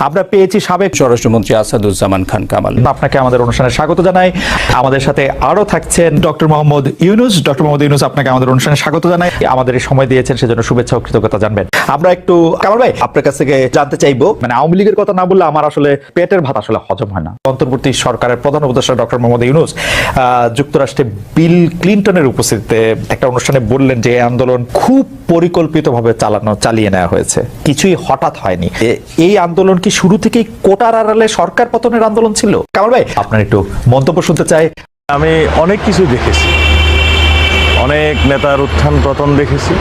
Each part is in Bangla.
আমরা পেয়েছি সাবেক স্বরাষ্ট্রমন্ত্রী আসাদুজ্জামান খান কামাল। আপনাকে আমাদের অনুষ্ঠানে স্বাগত জানাই। আমাদের সাথে আরো থাকছেন ডক্টর মোহাম্মদ ইউনুস। ডক্টর মোহাম্মদ ইউনুস, আপনাকে আমাদের অনুষ্ঠানে স্বাগত জানাই। আমাদের এই সময় দিয়েছেন সেজন্য শুভেচ্ছা ও কৃতজ্ঞতা জানবেন। আমরা একটু কামাল ভাই আপনার কাছ থেকে জানতে চাইবো, মানে আওয়ামী লীগের কথা না বললে আমার আসলে পেটের ভাত আসলে হজম হয় না। অন্তর্বর্তী সরকারের প্রধান উপদেষ্টা ডক্টর মোহাম্মদ ইউনুস যুক্তরাষ্ট্রে বিল ক্লিনটনের উপস্থিতিতে একটা অনুষ্ঠানে বললেন যে এই আন্দোলন খুব পরিকল্পিতভাবে চালিয়ে নেওয়া হয়েছে, কিছুই হঠাৎ হয়নি। এই আন্দোলন কি শুরু থেকেই কোটার আড়ালে সরকার পতনের আন্দোলন ছিল? কামাল ভাই আপনার একটু মন্তব্য শুনতে চাই। আমি অনেক কিছু দেখেছি, অনেক নেতার উত্থান পতন দেখেছি,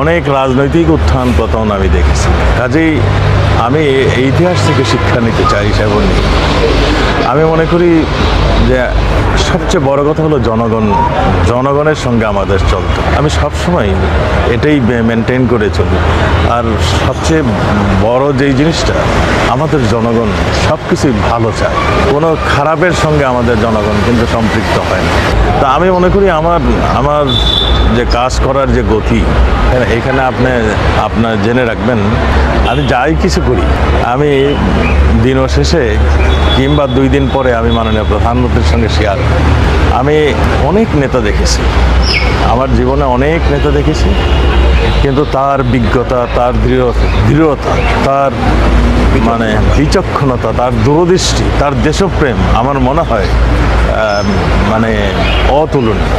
অনেক রাজনৈতিক উত্থান পতন আমি দেখেছি। কাজেই আমি এই ইতিহাস থেকে শিক্ষা নিতে চাই। সেবন আমি মনে করি যে সবচেয়ে বড় কথা হলো জনগণের সঙ্গে আমাদের চলতে। আমি সবসময় এটাই মেনটেন করে চলি। আর সবচেয়ে বড় যেই জিনিসটা, আমাদের জনগণ সব কিছুই ভালো চায়, কোনো খারাপের সঙ্গে আমাদের জনগণ কিন্তু সম্পৃক্ত হয় না। তা আমি মনে করি আমার যে কাজ করার যে গতি, এখানে আপনার জেনে রাখবেন, আমি যাই কিছু করি, আমি দিন শেষে কিংবা 2 দিন পরে আমি মাননীয় প্রধানমন্ত্রীর সঙ্গে শেয়ার। আমি অনেক নেতা দেখেছি, আমার জীবনে অনেক নেতা দেখেছি, কিন্তু তার বিজ্ঞতা, তার দৃঢ়তা, তার মানে বিচক্ষণতা, তার দূরদৃষ্টি, তার দেশপ্রেম আমার মনে হয় মানে অতুলনীয়।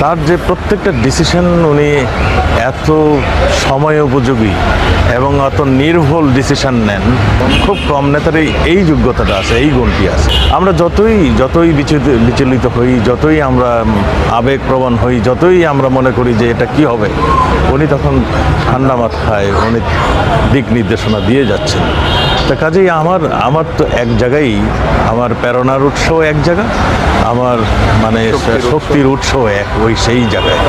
তার যে প্রত্যেকটা ডিসিশন উনি এত সময় উপযোগী এবং এত নির্ভুল ডিসিশন নেন, খুব কম নেতারই এই যোগ্যতাটা আছে, এই গুণটি আছে। আমরা যতই বিচলিত হই, যতই আমরা আবেগপ্রবণ হই, যতই আমরা মনে করি যে এটা কি হবে, উনি তখন ঠান্ডা মাথায় উনি দিক নির্দেশনা দিয়ে যাচ্ছেন। তা কাজেই আমার তো এক জায়গায় আমার প্রেরণার উৎসও এক জায়গা, আমার মানে শক্তির উৎসও সেই জায়গায়।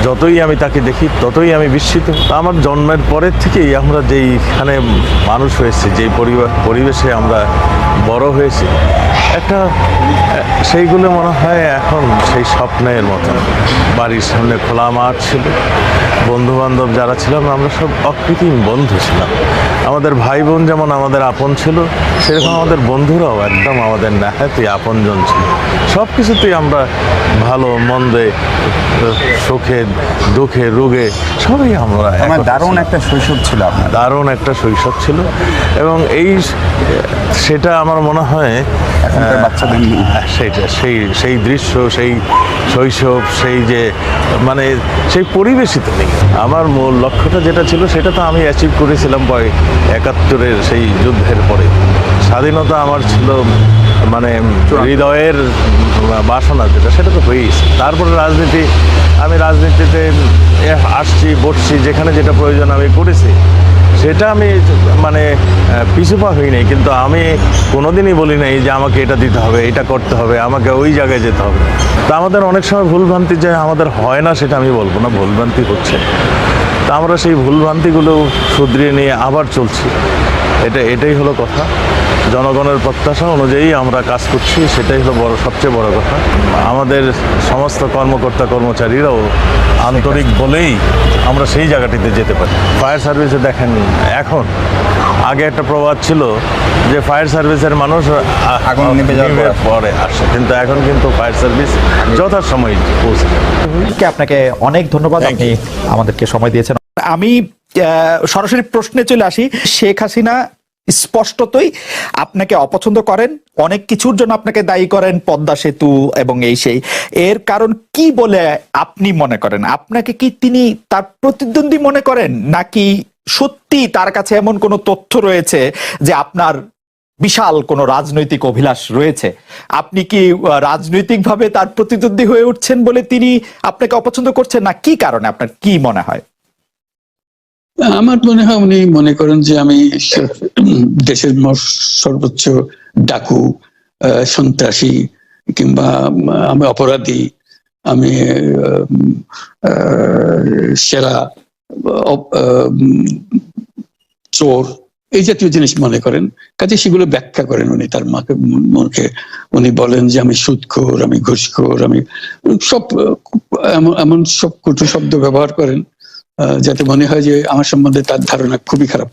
যতই আমি তাকে দেখি ততই আমি বিস্মিত। আমার জন্মের পরের থেকেই আমরা যেইখানে মানুষ হয়েছি, যেই পরিবেশে আমরা বড় হয়েছি, একটা সেইগুলো মনে হয় এখন সেই স্বপ্নের মতো। বাড়ির সামনে খোলা মাঠ ছিল, বন্ধুবান্ধব যারা ছিলাম আমরা সব অকৃত্রিম বন্ধু ছিলাম। আমাদের ভাই বোন যেমন আমাদের আপন ছিল, সেরকম আমাদের বন্ধুরাও একদম আমাদের নেহাতই আপনজন ছিল। সব কিছুতেই আমরা ভালো মন্দে, সুখে দুঃখে রোগে সবই আমরা দারুণ একটা শৈশব ছিল আপনার। দারুণ একটা শৈশব ছিল। এবং সেটা আমার মনে হয় বাচ্চাদের সেইটা সেই দৃশ্য, সেই শৈশব, সেই যে মানে সেই পরিবেশই তো নেই। আমার মূল লক্ষ্যটা যেটা ছিল সেটা তো আমি অ্যাচিভ করেছিলাম ৭১-এর সেই যুদ্ধের পরে। স্বাধীনতা আমার ছিল মানে হৃদয়ের বাসনা যেটা, সেটা তো হয়েইছে। তারপরে আমি রাজনীতিতে আসছি, বসছি, যেখানে যেটা প্রয়োজন আমি করেছি, সেটা আমি মানে পিছুপা হই নাই। কিন্তু আমি কোনোদিনই বলি নাই যে আমাকে এটা দিতে হবে, এটা করতে হবে, আমাকে ওই জায়গায় যেতে হবে। তা আমাদের অনেক সময় ভুলভ্রান্তি যে আমাদের হয় না, সেটা আমি বলবো না, ভুলভ্রান্তি হচ্ছে। তা আমরা সেই ভুলভ্রান্তিগুলো শুধরিয়ে নিয়ে আবার চলছি। এটাই হলো কথা। জনগণের প্রত্যাশা অনুযায়ী আমরা কাজ করছি, সেটাই হলো সবচেয়ে বড় কথা। আমাদের সমস্ত কর্মচারীরাও আন্তরিক বলেই আমরা সেই জায়গাটিতে যেতে পারি। ফায়ার সার্ভিসে দেখেন, এখন আগে একটা প্রবাদ ছিল যে ফায়ার সার্ভিসের মানুষ আগুন নিভে যাওয়ার পরে আসে, কিন্তু এখন কিন্তু ফায়ার সার্ভিস যথাসময়ে পৌঁছে যায়। আপনাকে অনেক ধন্যবাদ, আপনি আমাদেরকে সময় দিয়েছেন। আমি সরাসরি প্রশ্নে চলে আসি। শেখ হাসিনা স্পষ্টতই আপনাকে অপছন্দ করেন, অনেক কিছুর জন্য আপনাকে দায়ী করেন, পদ্মা সেতু এবং সেই। এর কারণ কি বলে আপনি মনে করেন? আপনাকে কি তিনি তার প্রতিদ্বন্দ্বী মনে করেন, নাকি সত্যি তার কাছে এমন কোনো তথ্য রয়েছে যে আপনার বিশাল কোনো রাজনৈতিক অভিলাষ রয়েছে? আপনি কি রাজনৈতিকভাবে তার প্রতিদ্বন্দ্বী হয়ে উঠছেন বলে তিনি আপনাকে অপছন্দ করছেন, না কি কারণে? আপনার কি মনে হয়? আমার মনে হয় উনি মনে করেন যে আমি দেশের সর্বোচ্চ ডাকু, সন্ত্রাসী, কিংবা আমি অপরাধী, আমি সেরা চোর, এই জাতীয় জিনিস মনে করেন। কাজে সেগুলো ব্যাখ্যা করেন উনি তার মুখে। উনি বলেন যে আমি সুদখোর, আমি ঘুষখোর, আমি সব এমন সব কটু শব্দ ব্যবহার করেন যাতে মনে হয় যে আমার সম্বন্ধে তার ধারণা খুবই খারাপ।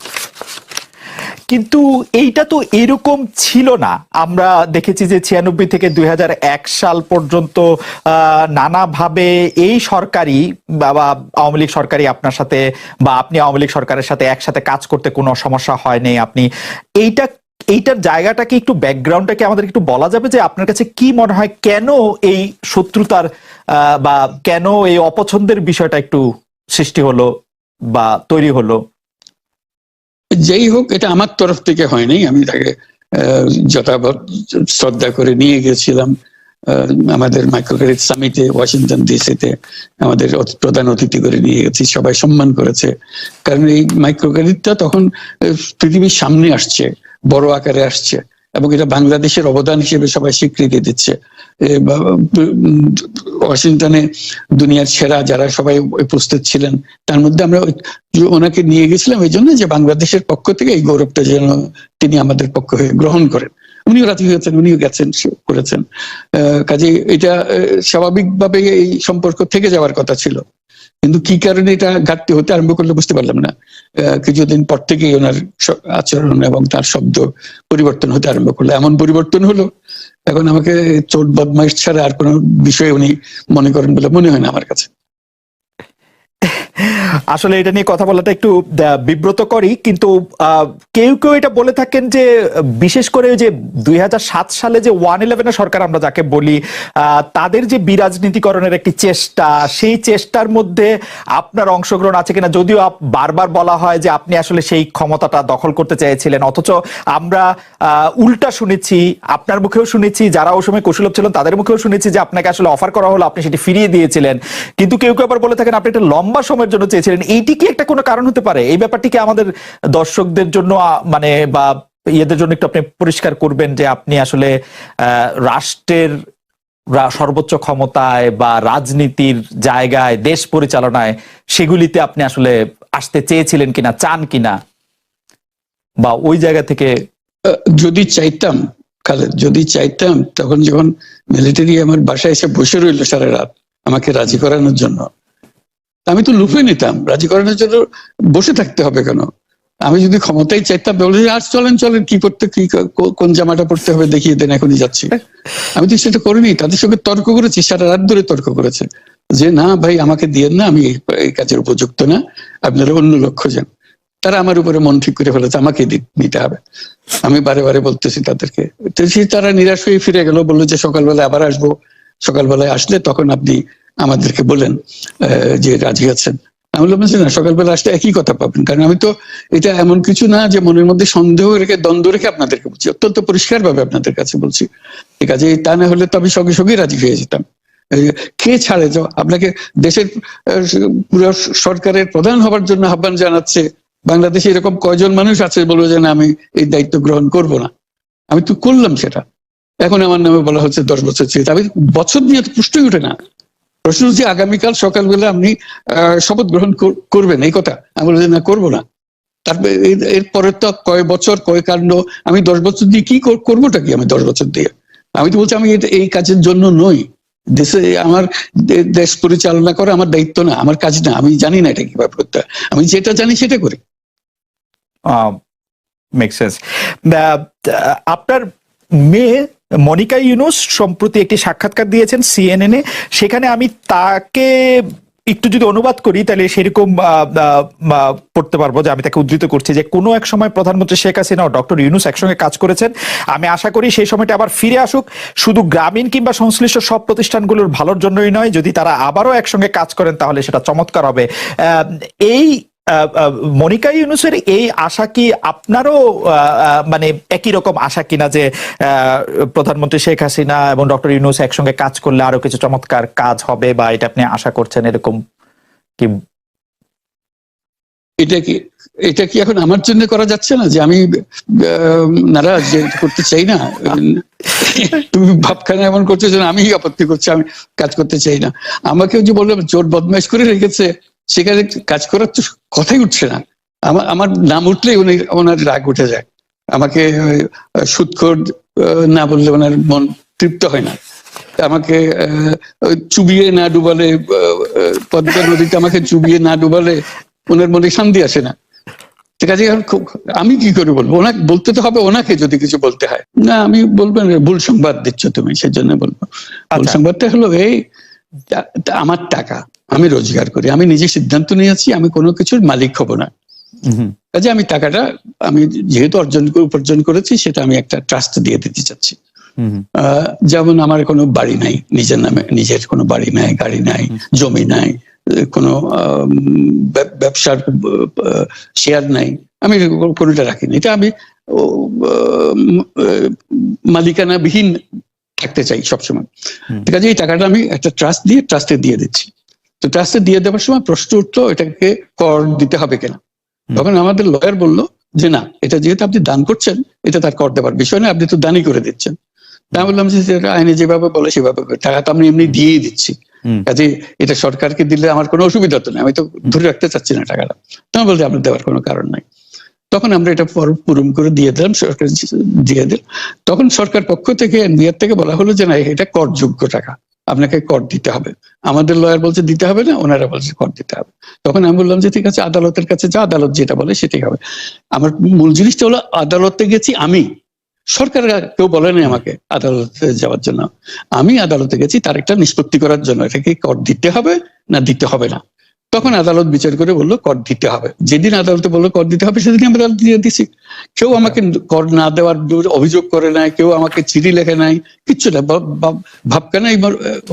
কিন্তু এইটা তো এরকম ছিল না। আমরা দেখেছি যে 96 থেকে 2001 সাল পর্যন্ত নানাভাবে এই সরকারি বা আওয়ামী লীগ সরকারি আপনার সাথে বা আপনি আওয়ামী লীগ সরকারের সাথে একসাথে কাজ করতে কোনো সমস্যা হয়নি। আপনি এইটার জায়গাটাকে একটু ব্যাকগ্রাউন্ডটাকে আমাদের একটু বলা যাবে যে আপনার কাছে কি মনে হয় কেন এই শত্রুতার বা কেন এই অপছন্দের বিষয়টা একটু সৃষ্টি হলো বা তৈরি হলো? যেই হোক, এটা আমার তরফ থেকে হয়নি। আমি তাকে যথাযথ শ্রদ্ধা করে নিয়ে গেছিলাম আমাদের মাইক্রোক্রেডিট সামিটে ওয়াশিংটন ডিসিতে। আমাদের প্রধান অতিথি করে নিয়ে গেছি, সবাই সম্মান করেছে। কারণ এই মাইক্রোক্রেডিটটা তখন পৃথিবীর সামনে আসছে, বড় আকারে আসছে, এবং এটা বাংলাদেশের অবদান হিসেবে সবাই স্বীকৃতি দিচ্ছে। ওয়াশিংটনে দুনিয়ার সেরা যারা সবাই উপস্থিত ছিলেন, তার মধ্যে আমরা ওনাকে নিয়ে গেছিলাম এই জন্য যে বাংলাদেশের পক্ষ থেকে এই গৌরবটা যেন তিনি আমাদের পক্ষ হয়ে গ্রহণ করেন। উনিও রাজি হয়েছেন, উনিও গেছেন, করেছেন। কাজে এটা স্বাভাবিকভাবে এই সম্পর্ক থেকে যাওয়ার কথা ছিল, কিন্তু কি কারণে এটা ঘাটতি হতে আরম্ভ করলে বুঝতে পারলাম না। কিছুদিন পর থেকেই ওনার আচরণ এবং তার শব্দ পরিবর্তন হতে আরম্ভ করলো। এমন পরিবর্তন হলো এখন আমাকে চোট বদমাইশ ছাড়া আর কোনো বিষয় উনি মনে করেন বলে মনে হয় না আমার কাছে। আসলে এটা নিয়ে কথা বলাটা একটু বিব্রতকরই, কিন্তু কেউ কেউ এটা বলে থাকেন যে বিশেষ করে যে 2007 সালে যে 111 সরকার আমরা যাকে বলি, তাদের যে বিরাজনীতিকরণের একটি চেষ্টা, সেই চেষ্টার মধ্যে আপনার অংশগ্রহণ আছে কিনা। যদিও বারবার বলা হয় যে আপনি আসলে সেই ক্ষমতাটা দখল করতে চেয়েছিলেন, অথচ আমরা উল্টা শুনেছি, আপনার মুখেও শুনেছি, যারা ওই সময় কুশলভ ছিলেন তাদের মুখেও শুনেছি যে আপনাকে আসলে অফার করা হলো, আপনি সেটি ফিরিয়ে দিয়েছিলেন। কিন্তু কেউ কেউ আবার বলে থাকেন আপনি একটা লম্বা সময়ের জন্য চেয়েছিলেন। এইটি কি একটা কোনো কারণ হতে পারে? এই ব্যাপারটিকে আমাদের দর্শকদের জন্য মানে বা ইয়েদের জন্য একটু আপনি পরিষ্কার করবেন যে আপনি আসলে রাষ্ট্রের সর্বোচ্চ ক্ষমতায় বা রাজনীতির জায়গায়, দেশ পরিচালনায়, সেগুলিতে আপনি আসলে আসতে চেয়েছিলেন কিনা, চান কিনা, বা ওই জায়গা থেকে? যদি চাইতাম খালেদ, যদি চাইতাম, তখন যখন মিলিটারি আমার বাসায় এসে বসে রইলো সারা রাত আমাকে রাজি করানোর জন্য, আমি তো লুফে নিতাম। রাজি করানোর জন্য বসে থাকতে হবে কেন? আমি যদি ক্ষমতায় চাইতাম বলে আর চলেন চলেন, কি করতে, কি কোন জামাটা পড়তে হবে দেখিয়ে দেন, এখনই যাচ্ছি। আমি তো সেটা করিনি। তাদের সঙ্গে তর্ক করেছি, সারা রাত ধরে তর্ক করেছে যে না ভাই আমাকে দিয়েন না, আমি এই কাজের উপযুক্ত না, আপনারা অন্য লোক খোঁজেন। তারা আমার উপরে মন ঠিক করে ফেলেছে আমাকে নিতে হবে। আমি বারে বারে বলতেছি তাদেরকে, তারা নিরাশ হয়ে ফিরে গেল, বললো যে সকালবেলায় আবার আসবো, সকালবেলায় আসলে তখন আপনি আমাদেরকে বলেন যে রাজি আছেন। আমি বললাম না, সকালবেলা আসলে একই কথা পাবেন। কারণ আমি তো এটা এমন কিছু না যে মনের মধ্যে সন্দেহ রেখে, দ্বন্দ্ব রেখে আপনাদেরকে বলছি, অত্যন্ত পরিষ্কার ভাবে আপনাদের কাছে বলছি। ঠিক আছে, তা না হলে তো আমি সঙ্গে সঙ্গেই রাজি হয়ে যেতাম। কে ছাড়ে যে আপনাকে দেশের পুরো সরকারের প্রধান হবার জন্য আহ্বান জানাচ্ছে, বাংলাদেশে এরকম কয়জন মানুষ আছে বলবো যে না আমি এই দায়িত্ব গ্রহণ করব না? আমি তো করলাম সেটা। এখন আমার নামে বলা হচ্ছে 10 বছর চেয়ে। আমি বছর নিয়ে তো পুষ্টই উঠে না। প্রশ্ন হচ্ছে আগামীকাল সকালবেলা আপনি শপথ গ্রহণ করবেন, এই কথা। আমি বলছি না, করবো না। তারপরে এরপরে তো কয় বছর, কয় কাণ্ড। আমি 10 বছর দিয়ে কি করবোটা কি? আমি 10 বছর দিয়ে, আমি তো বলছি আমি এই কাজের জন্য নই। দেশে আমার দেশ পরিচালনা করা আমার দায়িত্ব না, আমার কাজ না। আমি জানি না এটা কিভাবে করতে হয়, আমি যেটা জানি সেটা করি। Make sense. আপনার মেয়ে মনিকা ইউনুস সম্প্রতি একটি সাক্ষাৎকার দিয়েছেন CNN-এ। সেখানে আমি তাকে একটু যদি অনুবাদ করি তাহলে সেরকম পড়তে পারবো যে আমি তাকে উদ্ধৃত করছি যে কোনো এক সময় প্রধানমন্ত্রী শেখ হাসিনা ও ডক্টর ইউনুস একসঙ্গে কাজ করেছেন। আমি আশা করি সেই সময়টা আবার ফিরে আসুক, শুধু গ্রামীণ কিংবা সংশ্লিষ্ট সব প্রতিষ্ঠানগুলোর ভালোর জন্যই নয়। যদি তারা আবারও একসঙ্গে কাজ করেন তাহলে সেটা চমৎকার হবে। এই মনিকা ইউনুসের এই আশা কি আপনারও মানে একই রকম আশা কিনা যে প্রধানমন্ত্রী শেখ হাসিনা এবং ডক্টর ইউনুস একসঙ্গে কাজ করলে আরো কিছু চমৎকার কাজ হবে, বা এটা আপনি আশা করছেন এরকম কি? এটা কি এখন আমার জন্য করা যাচ্ছে না যে আমি নারাজ, যে করতে চাই না? তুমি ভাবখানা এমন করছো যে আমি আপত্তি করছি, আমি কাজ করতে চাই না। আমাকেও যে বললাম চোট বদমাইশ করে রেখেছে, সেখানে কাজ করার তো কথাই উঠছে না। আমার নাম উঠলেই ওনার রাগ উঠে যায়। আমাকে সুদখোর না বললে ওনার মন তৃপ্ত হয় না। আমাকে চুবিয়ে না ডুবালে, পদ্মা নদীতে আমাকে চুবিয়ে না ডুবালে ওনার মনে শান্তি আসে না। ঠিক আছে, আমি কি করে বলবো? ওনাকে বলতে তো হবে, ওনাকে যদি কিছু বলতে হয়। না, আমি বলবো না, ভুল সংবাদ দিচ্ছ তুমি, সেজন্য বলবো। ভুল সংবাদটা হলো এই, আমার টাকা আমি রোজগার করি, আমি নিজে সিদ্ধান্ত নিয়েছি আমি কোনো কিছুর মালিক হব না। কাজে আমি টাকাটা আমি যেহেতু উপার্জন করেছি, সেটা আমি একটা ট্রাস্ট দিয়ে দিতে চাচ্ছি। যেমন আমার কোনো বাড়ি নাই, নিজের নামে নিজের কোনো বাড়ি নাই, গাড়ি নাই, জমি নাই, কোনো ব্যবসার শেয়ার নাই, আমি কোনোটা রাখিনি। এটা আমি মালিকানাবিহীন থাকতে চাই সবসময়। ঠিক আছে, এই টাকাটা আমি একটা ট্রাস্টে দিয়ে দিচ্ছি। তো ট্রাস্টে দিয়ে দেওয়ার সময় প্রশ্ন উঠলো, এটাকে কর দিতে হবে কিনা। তখন আমাদের লয়ার বললো যে না, এটা যেহেতু আপনি দান করছেন, এটা তার কর দেওয়ার বিষয় না, আপনি তো দানই করে দিচ্ছেন। তা আমি বললাম যে আইনে যেভাবে বলে সেভাবে, টাকা তো আমি এমনি দিয়েই দিচ্ছি, কাজে এটা সরকারকে দিলে আমার কোনো অসুবিধা তো নেই, আমি তো ধরে রাখতে চাচ্ছি না টাকাটা। তখন বলতে আপনার দেওয়ার কোনো কারণ নাই। তখন আমরা এটা পূরণ করে দিয়ে দিলাম, সরকার দিয়ে দিল। তখন সরকার পক্ষ থেকে, এনবিআর থেকে বলা হলো যে না, এটা করযোগ্য টাকা, আপনাকে কর দিতে হবে। আমাদের লয়ার বলছে দিতে হবে না, ওনারা বলছে কর দিতে হবে। তখন আমি বললাম যে ঠিক আছে, আদালতের কাছে যা, আদালত যেটা বলে সেটাই হবে। আমার মূল জিনিসটা হলো, আদালতে গেছি আমি, সরকার কেউ বলেনি আমাকে আদালতে যাওয়ার জন্য। আমি আদালতে গেছি তার একটা নিষ্পত্তি করার জন্য, এটাকে কর দিতে হবে না দিতে হবে না। তখন আদালত বিচার করে বললো কর দিতে হবে। যেদিন আদালতে বললো কর দিতে হবে, সেদিন আমি আদালত দিয়ে দিছি। কেউ আমাকে কর না দেওয়ার অভিযোগ করে নাই, কেউ আমাকে চিঠি লেখে নাই, কিচ্ছু না। ভাবখানা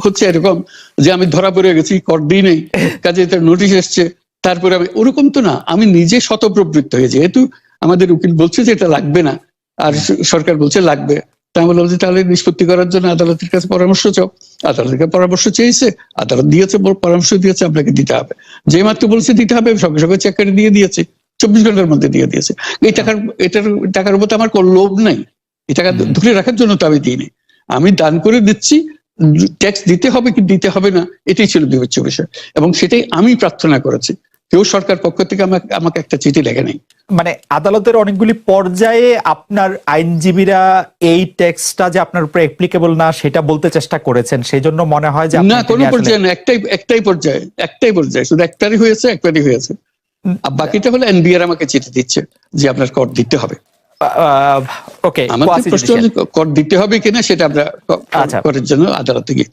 হচ্ছে এরকম যে আমি ধরা পড়ে গেছি, কর দিই নেই, কাজে এটা নোটিশ এসছে, তারপরে আমি, ওরকম তো না। আমি নিজে স্বতঃপ্রবৃত্ত হয়ে, যেহেতু আমাদের উকিল বলছে যে এটা লাগবে না, আর সরকার বলছে লাগবে, তা বললাম যে তাহলে নিষ্পত্তি করার জন্য আদালতের কাছে পরামর্শ চাও। আদালতের কাছে পরামর্শ চেয়েছে, আদালত দিয়েছে, পরামর্শ দিয়েছে আপনাকে দিতে হবে। যে মাত্র বলছে দিতে হবে, সঙ্গে সঙ্গে চেক করে দিয়ে দিয়েছে, 24 ঘন্টার মধ্যে দিয়ে দিয়েছে। টাকার উপর আমার কোনো লোভ নাই, এই টাকা ধরে রাখার জন্য তো আমি দিইনি। আমি দান করে দিচ্ছি, ট্যাক্স দিতে হবে কি দিতে হবে না, এটাই ছিল বিবেচ্য বিষয়, এবং সেটাই আমি প্রার্থনা করেছি। কেউ সরকার পক্ষ থেকে আমাকে একটা চিঠি লেখে নাই। মানে আদালতের অনেকগুলি পর্যায়ে আপনার আইনজীবীরা এই টেক্সটটা যে আপনার উপরে অ্যাপ্লিকেবল না সেটা বলতে চেষ্টা করেছেন, সেই জন্য মনে হয় যে না, কোনো পর্যায়ে না, একটাই পর্যায়ে, শুধু একটারই হয়েছে। আর বাকিটা হলো এনবিআর আমাকে চিঠি দিচ্ছে যে আপনার কর দিতে হবে। ওকে, আমাদের প্রশ্ন কর দিতে হবে কিনা সেটা আমরা করার জন্য আদালতে গিয়ে